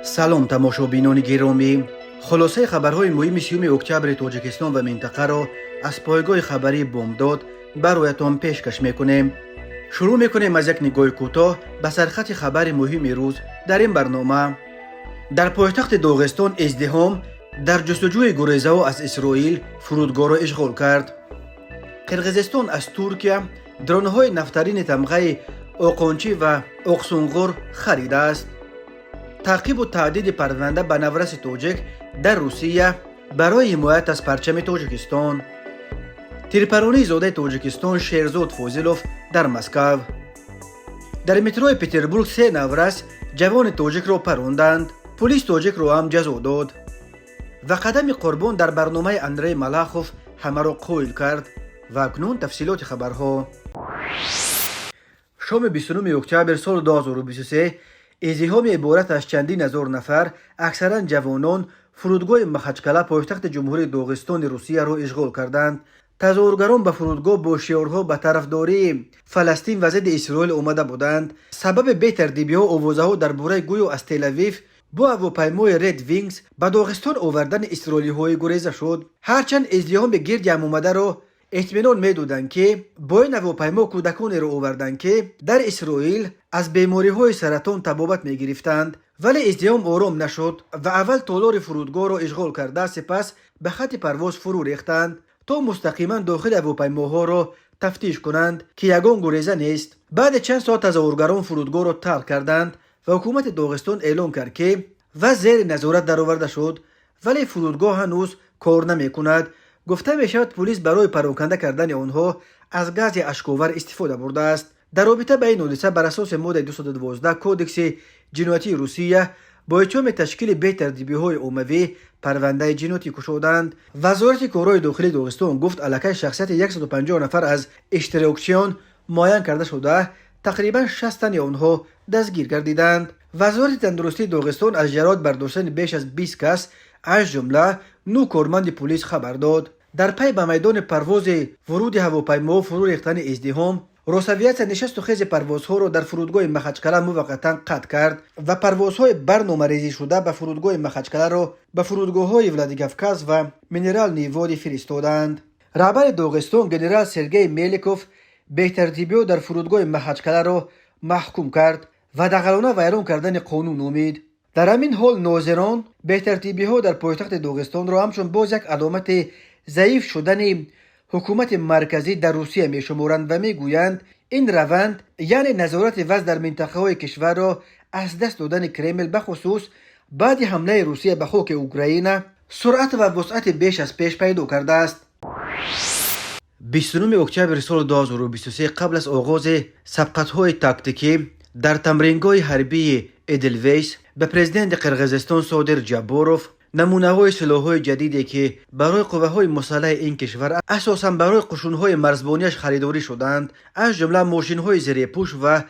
سلام تماشابینان گرامی، خلاصه خبرهای مهم 30 اکتبر تاجیکستان و منطقه را از پایگاه خبری بامداد برایتان پیشکش میکنیم. شروع میکنیم از یک نگاه کوتاه به سرخط خبر مهم روز در این برنامه. در پایتخت داغستان ازدحام در جستجوی گریزها از اسرائیل فرودگاه را اشغال کرد. قرقیزستان از ترکیه درونهای نفترین تمغه اوقانچی و اوقسونغور خرید است. تعقیب و تعدید پرونده به نورس تاجیک در روسیه برای حمایت از پرچم تاجیکستان. تیرپرانی زاده تاجیکستان شیرزاد فوزیلوف در مسکو. در متروی پتربورگ 3 نورس جوان تاجیک را پروندند. پلیس تاجیک را هم جزا داد. و قدم قربان در برنامه اندری ملاخوف همه را قویل کرد. و اکنون تفصیلات خبرها. شام 29 اکتبر سال 2023 ازدحام عبارت از چندین هزار نفر اکثرا جوانان فرودگاه مخچکله پایتخت جمهوری داغستان روسیه را اشغال کردند. تظاهرگران به فرودگاه با شعارها به طرفداری فلسطین و ضد اسرائیل آمده بودند. سبب بی‌ترتیبی‌ها و آوازها درباره گویا از تل آویو با هواپیمای رد وینگز به داغستان آوردن اسرائیلی‌های گریزه شد. هرچند ازدحام گرد جمع آمده را اطمینان می‌دادند که با این هواپیما کودکانی را آوردند که در اسرائیل از بیماری‌های سرطان تبابت می‌گرفتند، ولی ازدحام آرام نشد و اول تالار فرودگاه را اشغال کرده سپس به خط پرواز فرو ریختند تا مستقیما داخل هواپیماها را تفتیش کنند که یگان گریزه نیست. بعد چند ساعت تظاهرگران فرودگاه را ترک کردند و حکومت داغستان اعلام کرد که وضع زیر نظارت درآورده شد، ولی فرودگاه هنوز کار نمی‌کند. گفته میشود پلیس برای پراکنده کردن آنها از گاز اشک‌آور استفاده برده است. در رابطه با این حادثه بر اساس ماده 212 کودکس جنایتی روسیه با اتهام تشکیل بی‌ترتیبی‌های عمومی پرونده جنایتی گشودند. وزارت کارهای داخلی داغستان گفت علاقه شخصیت 150 نفر از اشتراکچیان معاین کرده شده، تقریبا 60 تن آنها دستگیر گردیدند. وزارت تندرستی داغستان از جراحت برداشتن بیش از 20 کس از جمله 9 کارمند پلیس خبر داد. در پی به میدان پرواز ورود هواپیما فرو ریختن ازدحام، روسویت نشست و خیز پروازها را در فرودگاه مخچکله موقتا قطع کرد و پروازهای برنامه‌ریزی شده به فرودگاه مخچکله را به فرودگاه‌های ولادیگافکاز و مینرال نیوادی فرستادند. رهبر داغستان جنرال سرگئی میلیکوف بی‌ترتیبی‌ها در فرودگاه مخچکله را محکوم کرد و دغلانه ویران کردن قانون نامید. در همین حال ناظران بی‌ترتیبی‌ها در پایتخت داغستان را همچون باز یک علامت ضعیف شدن حکومت مرکزی در روسیه می‌شمارند و می‌گویند این روند یعنی نظارت وضع در منطقه‌های کشور را از دست دادن کرمل، به خصوص بعد حمله روسیه به خاک اوکراین سرعت و وسعت بیش از پیش پیدا کرده است. 29 اکتبر سال 2023 قبل از آغاز سبقت‌های تاکتیکی در تمرینگاه حربی ایدلویس به پرزیدنت قرقیزستان صادر جابوروف نمونه‌های سلاح‌های جدیدی که برای قوه‌های مسلح این کشور اساساً برای قشون‌های مرزبانیش خریداری شدند، از جمله ماشین‌های زیرپوش و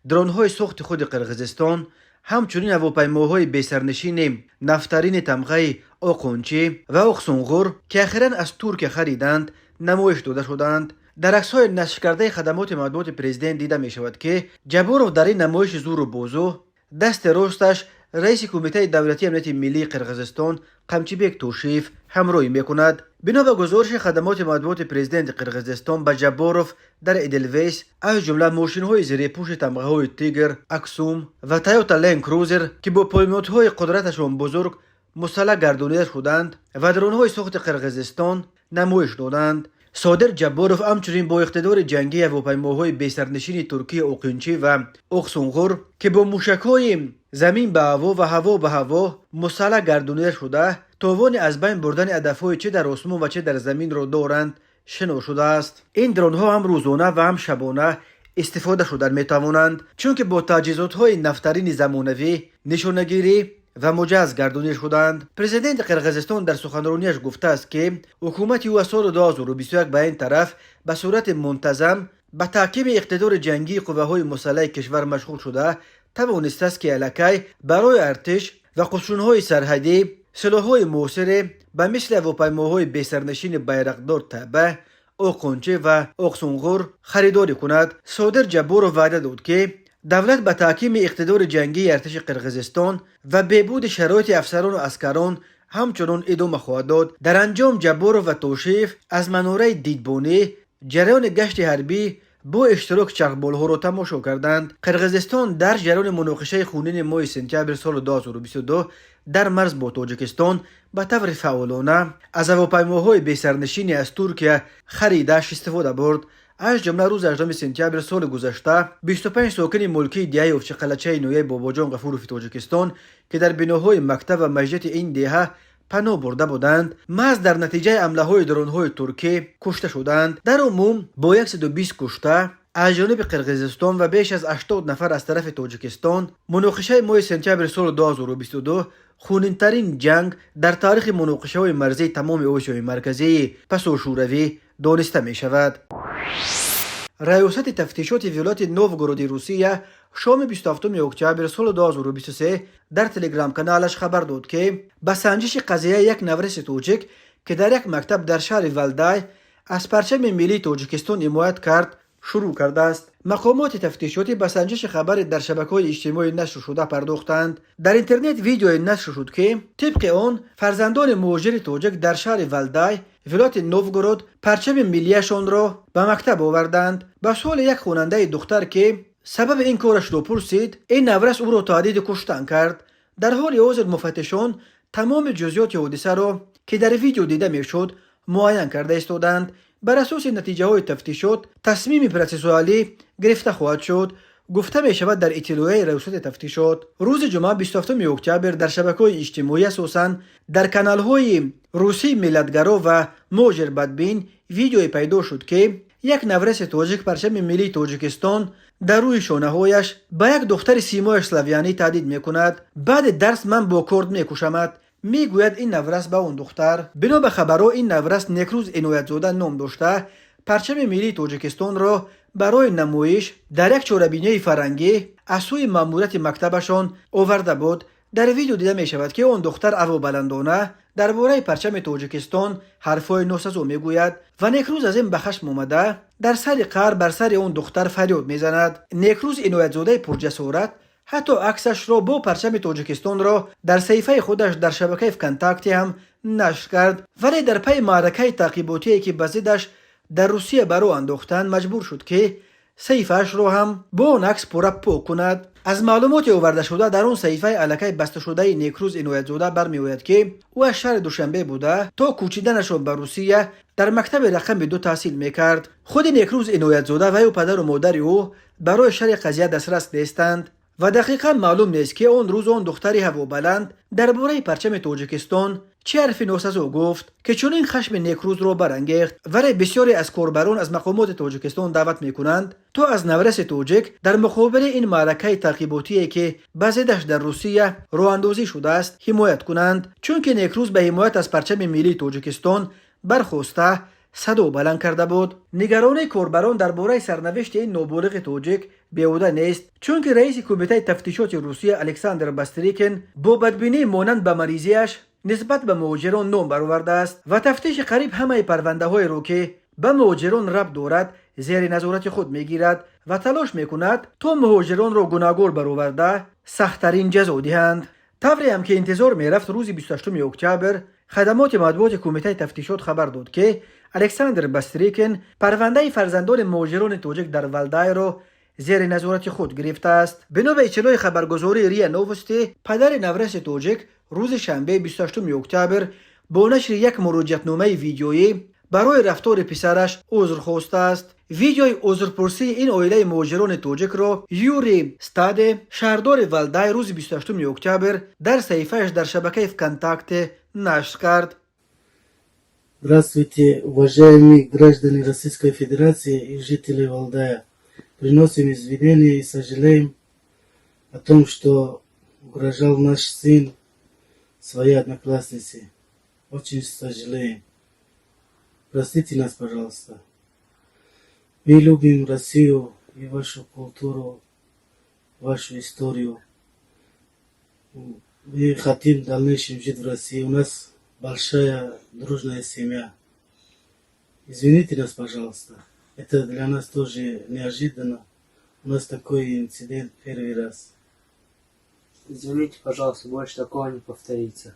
درون‌های ساخت خود قرقیزستان، همچنین هواپیماهای بی‌سرنشین نفترین تمغه اوقانچی و اوقسونغور که اخیراً از ترکیه خریدند نمایش داده شدند. در عکس‌های نشر کرده خدمات مطبوعات پرزیدنت دیده می‌شود که جابوروف در این نمایش زور و بازو دست راستش رئیس کمیته دولتی امنیت ملی قرقیزستان قمچیبک توشیف همراهی میکند. بنا به گزارش خدمات مطبوعات پرزیدنت قرقیزستان به جابوروف در ایدلویس از جمله ماشین‌های زیرپوش تمغه‌های تیگر، اکسوم و تویوتا لند کروزر که با پلموت‌های قدرتشان بزرگ مسلح گردانیده شدند و درون‌های ساخت قرقیزستان نمایش دادند. صادر جابوروف همچنین با اقتدار جنگی هواپیماهای بی‌سرنشین ترکیه اوقانچی و اوقسونغور که با موشک‌های زمین به هوا و هوا به هوا مسلح گردانیده شده توان از بین بردن هدف‌های چه در آسمان و چه در زمین را دارند شناخته شده است. این درون‌ها هم روزانه و هم شبانه استفاده شدن می‌توانند، چون که با تجهیزات‌های نفترین زمانوی نشانه‌گیری و مجهز گردانیده شدند. پرزیدنت قرقیزستان در سخنرانیش گفته است که حکومت او از سال 2021 به این طرف به صورت منتظم به تعقیب اقتدار جنگی قوه‌های مسلح کشور مشغول شده توانسته است که علاقه برای ارتش و قشون‌های سرحدی سلاح‌های معاصر به مثل هواپیماهای بی‌سرنشین بیرقدار تبه، اوقانچی و اوقسونغور خریداری کند. صادر جابوروف وعده داد که دولت به تحکیم اقتدار جنگی ارتش قرقیزستان و بهبود شرایط افسران و عسکران همچنان ادامه خواهد داد. در انجام جبار و توشیف از منوره دیدبانی جریان گشت حربی با اشتراک چرخبال‌ها را تماشا کردند. قرقیزستان در جریان مناقشه خونین ماه سپتامبر سال 2022 در مرز با تاجیکستان به طور فعالانه از هواپیماهای بی‌سرنشین از ترکیه خریدش استفاده برد. از جمله روز 18 سپتامبر سال گذشته 25 ساکن ملکی دیه افچقلچه نویه باباجان غفوروف تاجیکستان که در بناهای مکتب و مسجد این دیه پناه برده بودند محض در نتیجه حمله های درون های ترکی کشته شدند. در عموم با 120 کشته از جانب قرقیزستان و بیش از 80 نفر از طرف تاجیکستان، مناقشه ماه سپتامبر سال 2022 خونین‌ترین جنگ در تاریخ مناقشه های مرزی تمام آسیای مرکزی پس از شوروی دانسته می شود. ریاست تفتیشات ولایت نووگورود روسیه شام 27 اکتبر سال 2023 در تلگرام کانالش خبر داد که به سنجش قضیه یک نورس توجیک که در یک مکتب در شهر ولدای از پرچم ملی تاجیکستان حمایت کرد شروع کرده است. مقامات تفتیشاتی به سنجش خبر در شبکه‌های اجتماعی نشر شده پرداختند. در اینترنت ویدیوی نشر شد که طبق آن فرزندان مهاجر تاجیک در شهر ولدای ولایت نووگورود پرچم ملیشان را به مکتب آوردند. به سوال یک خواننده دختر که سبب این کارش را پرسید، این نورس او را تهدید کشتن کرد. در حال حاضر مفتشان تمام جزئیات حادثه را که در ویدیو دیده میشد معاین کرده ایستادند. بر اساس نتیجه های تفتیشات تصمیم پروسسوالی گرفته خواهد شد. گفته می شود در اطلاعیه ریاست تفتیشات روز جمعه 27 اکتبر در شبکه‌های اجتماعی اساساً در کانال‌های روسی ملتگرا و مهاجر بدبین ویدیوی پیدا شد که یک نورس تاجیک پرچم ملی تاجیکستان در روی شانه‌هایش به یک دختر سیمای اسلاویانی تهدید می‌کند. بعد درس من با کرد می‌کشمت میگوید این نورس به اون دختر. بنا به خبرها این نورس نیکروز عنایت‌زاده نام داشته پرچم ملی تاجیکستان را برای نمایش در یک چاره‌بینی فرنگی از سوی ماموریت مکتبشان آورده بود. در ویدیو دیده می شود که اون دختر هوا بلندانه درباره پرچم تاجیکستان حرفای ناسزا میگوید و نیکروز از این به خشم آمده در سر قهر بر سر اون دختر فریاد میزند. نیکروز عنایت‌زاده پرجسارت حتی عکسش را با پرچم تاجیکستان را در صفحه خودش در شبکه کنتاکتی هم نشر کرد، ولی در پی معرکه تعقیباتی که به ضدش در روسیه برو انداختند مجبور شد که صفحه‌اش را هم با اون عکس پاک کند. از معلومات آورده شده در اون صفحه الکی بسته شده نیکروز عنایت‌زاده برمیآید که او از شهر دوشنبه بوده تا کوچیدنش به روسیه در مکتب رقم 2 تحصیل میکرد. خود نیکروز عنایت‌زاده و پدر و مادر او برای شرح قضیه دسترس نیستند و دقیقا معلوم نیست که اون روز اون دختری هوا بلند درباره پرچم تاجیکستان چه حرفی ناسزا گفت که چون این خشم نیکروز رو برانگیخت. ولی بسیاری از کاربران از مقامات تاجیکستان دعوت میکنند تا از نورس تاجیک در مقابل این معرکه تعقیباتی که بزدش در روسیه راه اندازی شده است حمایت کنند، چون که نیکروز به حمایت از پرچم ملی تاجیکستان برخواسته صدا بلند کرده بود. نگرانی کاربران درباره سرنوشت این نابالغ تاجیک بیهوده نیست، چون که رئیس کمیته تفتیشات روسیه الکساندر باستریکین با بدبینی مانند به مریضیش نسبت به مهاجران نام برآورده است و تفتیش قریب همه پرونده های رو که به مهاجران ربط دارد زیر نظارت خود میگیرد و تلاش میکند تا مهاجران را گناهکار برآورده سخت‌ترین جزا دهند. طوری هم که انتظار میرفت روز 28 اکتبر خدمات مطبوعات کمیته تفتیشات خبر داد که الکساندر باستریکین پرونده فرزندان مهاجران تاجیک در ولدای را زیر نظارت خود گرفته است. بنا به اطلاع خبرگزاری ریا نووستی، پدر نورس تاجیک روز شنبه 28 اکتبر با نشر یک مراجعتنامه ویدیویی برای رفتار پسرش عذر خواسته است. ویدیوی عذرپرسی این عائله مهاجران تاجیک را یوری ستاده شهردار ولدای روز 28 اکتبر در صفحه‌اش در شبکه ВКонтакте نشر کرد. Здравствуйте, уважаемые граждане Российской Федерации и жители Валдая. Приносим извинения и сожалеем о том, что угрожал наш сын своей однокласснице. Очень сожалеем. Простите нас, пожалуйста. Мы любим Россию и вашу культуру, вашу историю. Мы хотим в дальнейшем жить в России. У нас большая дружная семья. Извините нас, пожалуйста. Это для нас тоже неожиданно. у нас такой инцидент первый раз. Извините, пожалуйста, больше такого не повторится.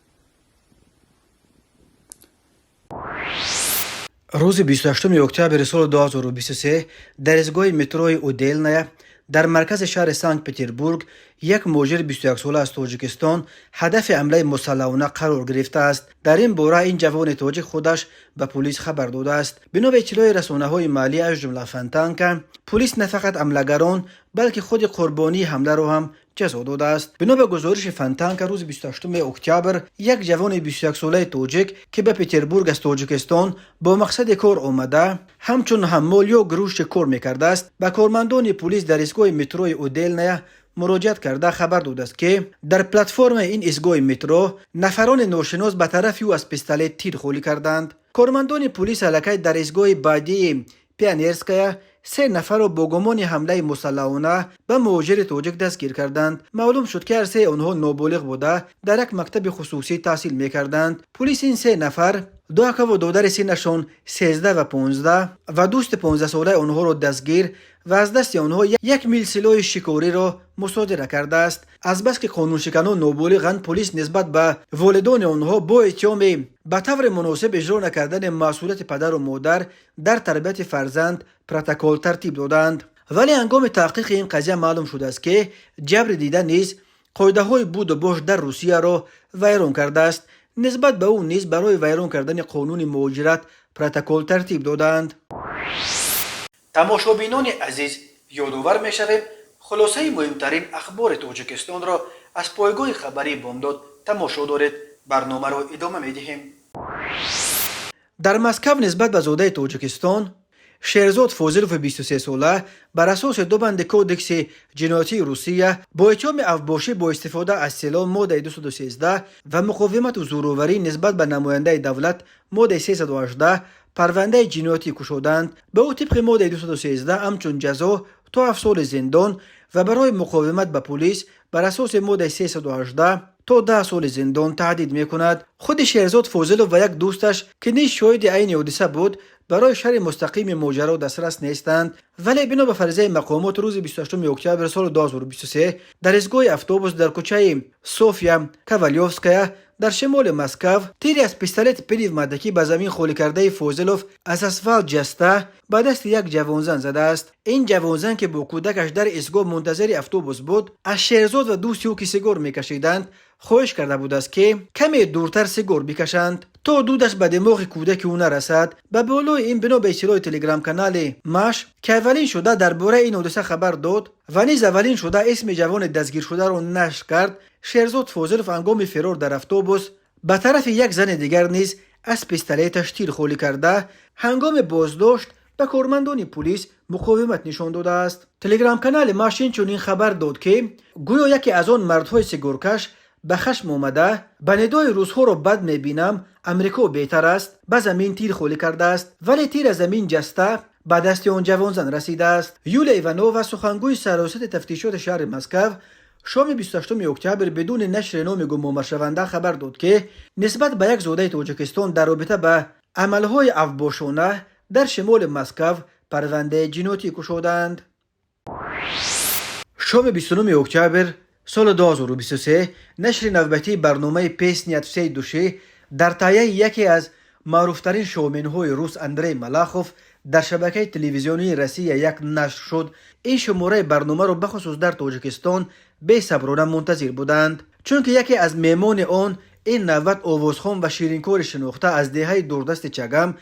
روز 28 اکتبر سال 2023 در ایستگاه متروی اودلنایا در مرکز شهر سانت پتربورگ یک مهاجر 21 ساله از تاجیکستان هدف حمله مسلحانه قرار گرفته است. در این باره این جوان تاجیک خودش به پلیس خبر داده است. بنا به اطلاع رسانه‌های محلی از جمله فنتانکا، پلیس نه فقط حملگران بلکه خود قربانی حمله را هم جزا داده است. بنا به گزارش فنتانکا روز 28 اکتبر یک جوان 21 ساله تاجیک که به پتربورگ از تاجیکستان با مقصد کار آمده همچون حمال یا گروش کار میکرده است به کارمندان پلیس در ایستگاه متروی اودلنایا مراجعت کرده خبر داده است که در پلتفرم این ایستگاه مترو نفران ناشناس به طرف او از پیستولت تیرخوری کردند. کارمندان پلیس الکی در ایستگاه بعدی پیانیرسکایا 3 نفر را با گمان حمله مسلحانه به مهاجر تاجیک دستگیر کردند. معلوم شد که هر 3 آنها نابالغ بوده در یک مکتب خصوصی تحصیل میکردند. پلیس این 3 نفر دو اکا و دادر سینشان 13 و 15 و دوست 15 ساله آنها را دستگیر و از دست آنها 1 میل سلاح شکاری را مصادره کرده است. از بس که قانون شکنان نابالغند، پلیس نسبت به والدان آنها با اتهام به طور مناسب اجرا نکردن مسئولیت پدر و مادر در تربیت فرزند پروتکل ترتیب دادند. ولی هنگام تحقیق این قضیه معلوم شده است که جبر دیده نیز قاعده های بود و باش در روسیه را ویران کرده است. نسبت به او نیز برای ویران کردن قانون مهاجرت پروتکل ترتیب دادند. تماشابینان عزیز، یادآور می‌شویم خلاصه مهمترین اخبار تاجیکستان را از پایگاه خبری بامداد تماشا دارید. برنامه را ادامه می‌دهیم. در مسکو نسبت به زاده تاجیکستان شهرزاد فاضلوف 23 ساله بر اساس 2 بند کودکس جنایتی روسیه با اتهام افباشی با استفاده از سلاح ماده 213 و مقاومت و زورآوری نسبت به نماینده دولت ماده 318 پرونده جنایتی گشودند. به او طبق ماده 213 همچون جزا تا 7 سال زندان و برای مقاومت به پلیس بر اساس ماده 318 تا 10 سال زندان تهدید میکند. خود شهرزاد فاضلوف و یک دوستش که نیز شاهد عین حادثه بود برای شرح مستقیم ماجرا دسترس نیستند، ولی بنا به فرضیه مقامات روز 28 اکتبر سال 2023 در ایستگاه اتوبوس در کوچه سوفیا کاوالیوفسکایا در شمال مسکو تیری از پیستولت پنیوماتیکی به زمین خالی کرده فاضلوف از اسفالت جسته به دست یک جوانزن زده است. این جوانزن که با کودکش در ایستگاه منتظر اتوبوس بود از شهرزاد و دوستی او که سیگار میکشیدند خواهش کرده بود است که کمی دورتر سیگار بکشند تا دودش به دماغ کودک او نرسد. به بالای این بنا به اطلاع تلگرام کانال ماش که اولین شده درباره این حادثه خبر داد و نیز اولین شده اسم جوان دستگیر شده را نشر کرد، شهرزاد فاضلوف هنگام فرار در اتوبوس به طرف یک زن دیگر نیز از پیستولتش تیرخوری کرده هنگام بازداشت به کارمندان پلیس مقاومت نشان داده است. تلگرام کانال ماشین چون این خبر داد که گویا یکی از آن مردهای سیگارکش به خشم آمده به ندای روزها را بد میبینم، امریکا بهتر است، به زمین تیر خولی کرده است، ولی تیر از زمین جسته به دست آن جوانزن رسیده است. یولیا ایوانووا سخنگوی سراسر تفتیشات شهر مسکو شام 28 اکتبر بدون نشر نام گمان شونده خبر داد که نسبت به یک زاده تاجیکستان در رابطه به عملهای افباشانه در شمال مسکو پرونده جنایتی گشودند. شام 29 اکتبر سال 2023 نشر نوبتی برنامه پیسنیت وسی دوشی در تایه یکی از معروفترین شومن‌های روس اندری ملاخوف در شبکه تلویزیونی روسیه یک نشر شد. این شماره برنامه را بخصوص در تاجیکستان به صبرانه منتظر بودند، چون که یکی از میمان آن این نوبت آوازخوان و شیرینکار شناخته از دهه دوردست چگم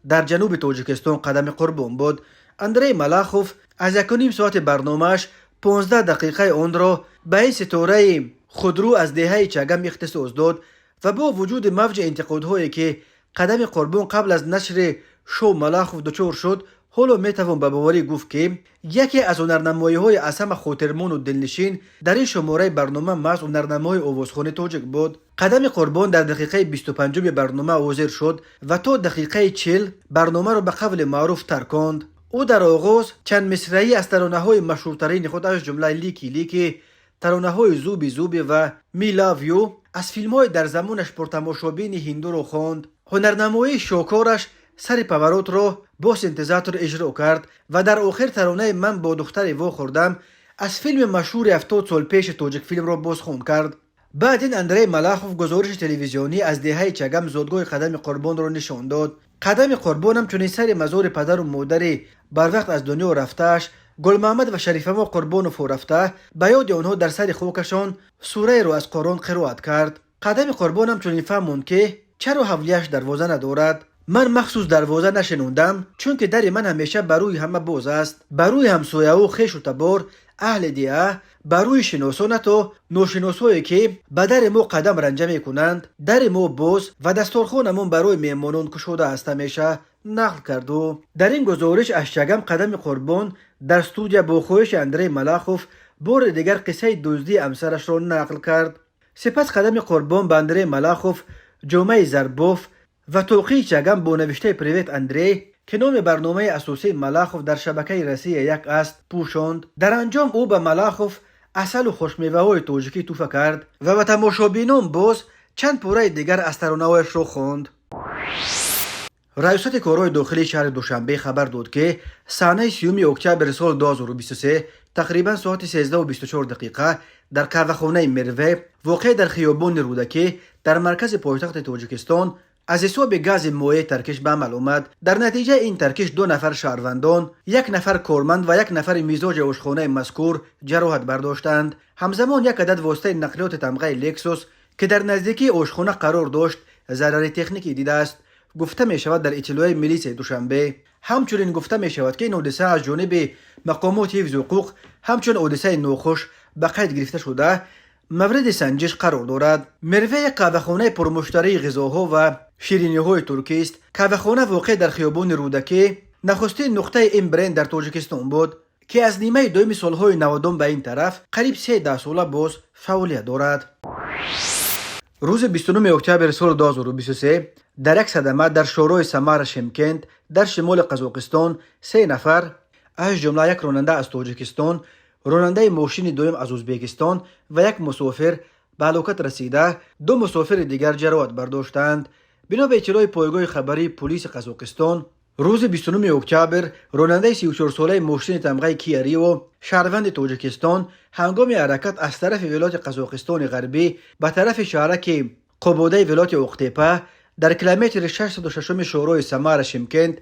در جنوب تاجیکستان قدم قربان بود. اندری ملاخوف از 1.5 ساعت برنامهش 15 دقیقه آن را به این ستاره خودرو از دهه چگم اختصاص داد و با وجود موج انتقادهایی که قدم قربان قبل از نشر شو ملاخوف دچار شد، حالا میتوان به باوری گفت که یکی از هنرنمایی‌های اصم خاطرمون و دلنشین در این شماره برنامه محض هنرنمای آوازخوانی تاجیک بود. قدم قربان در دقیقه 25 برنامه حاضر شد و تا دقیقه 40 برنامه را به قول معروف ترکاند. او در آغاز چند مصرعی از ترانه‌های مشهورترین خود از جمله لیکی لیکی، ترانه‌های زوبی زوبی و می لاویو از فیلم‌های در زمانش پرتماشابین هندو را خواند. هنرنمایی شاکارش سر پاورود رو با سینتزاتور اجرا کرد و در آخر ترانه من با دختر وا خوردم از فیلم مشهور 70 سال پیش توجیک فیلم رو بازخوان کرد. بعد این اندری ملاخوف گزارش تلویزیونی از دهه چگم زادگاه قدم قربان رو نشان داد. قدم قربان هم چون سر مزار پدر و مادری بر وقت از دنیا رفتهش گل محمد و شریف ما قربانوف رفته به یاد آنها در سر خاکشان سوره رو از قرآن قرائت کرد. قدم قربان هم چون فهموند که چرا حولیش دروازه ندارد. من مخصوص دروازه نشنوندم چون که در من همیشه بروی همه باز است، بروی همسایه و خیش و تبار اهل دیه، بروی شناسان تو نوشناسایی که به در ما قدم رنجه می کنند. در ما باز و دستارخانمون برای میمانان کشوده است همیشه نقل کرد. و در این گزارش از چگم قدم قربان در استودیو با خواهش اندری ملاخوف بار دیگر قصه دزدی امسرش را نقل کرد. سپس قدم قربان به اندری ملاخوف جامعه زربوف و توقیع چگم با نوشته پریوت اندری که نام برنامه اساسی ملاخوف در شبکه رسی یک است پوشاند. در انجام او به ملاخوف اصل و خوشمیوه های توجیکی توفه کرد و به تماشابینان باز چند پوره دیگر از ترانه‌هایش را خواند. ریاست کارهای داخلی شهر دوشنبه خبر داد که صحنه 30 اکتبر سال 2023 تقریبا ساعت 13:24 در قهوه‌خانه مروه واقع در خیابان رودکی در مرکز پایتخت تاجیکستان از حساب گاز مایع ترکش به عمل آمد. در نتیجه این ترکش 2 نفر شهروندان، 1 نفر کارمند و 1 نفر میزاج آشخانه مذکور جراحت برداشتند. همزمان 1 عدد واسطه نقلیات تمغه لکسوس که در نزدیکی آشخانه قرار داشت ضرر تکنیکی دیده است، گفته می شود در اطلاع ملیس دوشنبه. همچنین گفته می شود که این حادثه از جانب مقامات حفظ حقوق همچون حادثه ناخوش به قید گرفته شده مورد سنجش قرار دارد. مروه قهوه‌خانه پرمشتری غذاها و شیرینی‌های ترکی است. قهوه‌خانه واقع در خیابان رودکی نخستین نقطه این برند در تاجیکستان بود که از نیمه دوم سالهای 90 به این طرف قریب 13 ساله باز فعالیت دارد. روز 29 اکتبر سال 2023 در یک صدمه در شورای سمر شمکند در شمال قزاقستان 3 نفر از جمله 1 راننده از تاجیکستان، راننده ماشین دوم از ازبکستان و 1 مسافر به هلاکت رسیده، 2 مسافر دیگر جراحت برداشتند. بنا به اطلاع پایگاه خبری پلیس قزاقستان روز 29 اکتبر راننده 34 ساله ماشین تمغه کیا ریو شهروند تاجیکستان هنگام حرکت از طرف ولایت قزاقستان غربی به طرف شهرک قباده ولایت اقتیپه در کیلومتر 606 شورای سمر شمکند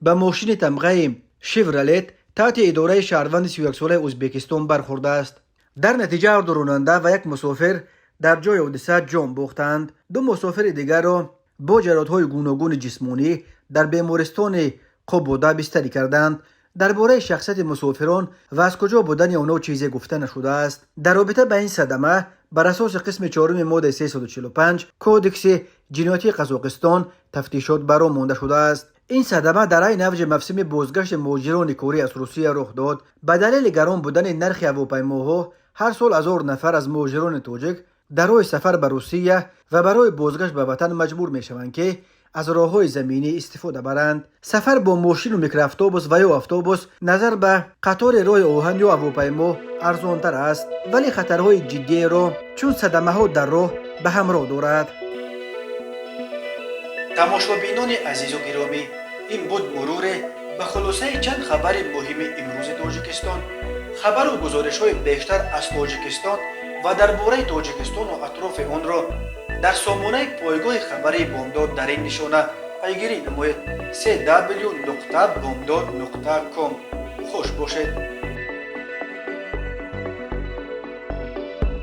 به ماشین تمغه شیورلت تحت اداره شهروند 31 ساله ازبکستان برخورده است. در نتیجه هر 2 راننده و 1 مسافر در جای حادثه جان باختند. 2 مسافر دیگر را با جراحت‌های گوناگون جسمانی در بیمارستان قباده بستری کردند. درباره شخصیت مسافران و از کجا بودن آنها چیزی گفته نشده است. در رابطه با این صدمه بر اساس قسم 4 ماده 345 کودکس جنایتی قزاقستان تفتیشات برآمده شده است. این صدمه در عین اوج موسم بازگشت مهاجران کاری از روسیه رخ داد. به دلیل گران بودن نرخ هواپیماها هر سال 1000 نفر از مهاجران تاجیک در راه سفر به روسیه و برای بازگشت به وطن مجبور می شوند که از راههای زمینی استفاده برند. سفر با ماشین و میکرواتوبوس و یا اتوبوس نظر به قطار راه آهن یا هواپیما ارزانتر است ولی خطرهای جدی را چون صدمه ها در راه به همراه دارد. تماشابینان عزیز و گرامی، این بود مرور به خلاصه چند خبر مهم امروز تاجیکستان. خبر و گزارش های بیشتر از تاجیکستان و درباره تاجیکستان و اطراف آن را در سامانه پایگاه خبری بامداد در این نشانه پیگیری نمایید: www.bamdad.com. خوش باشید.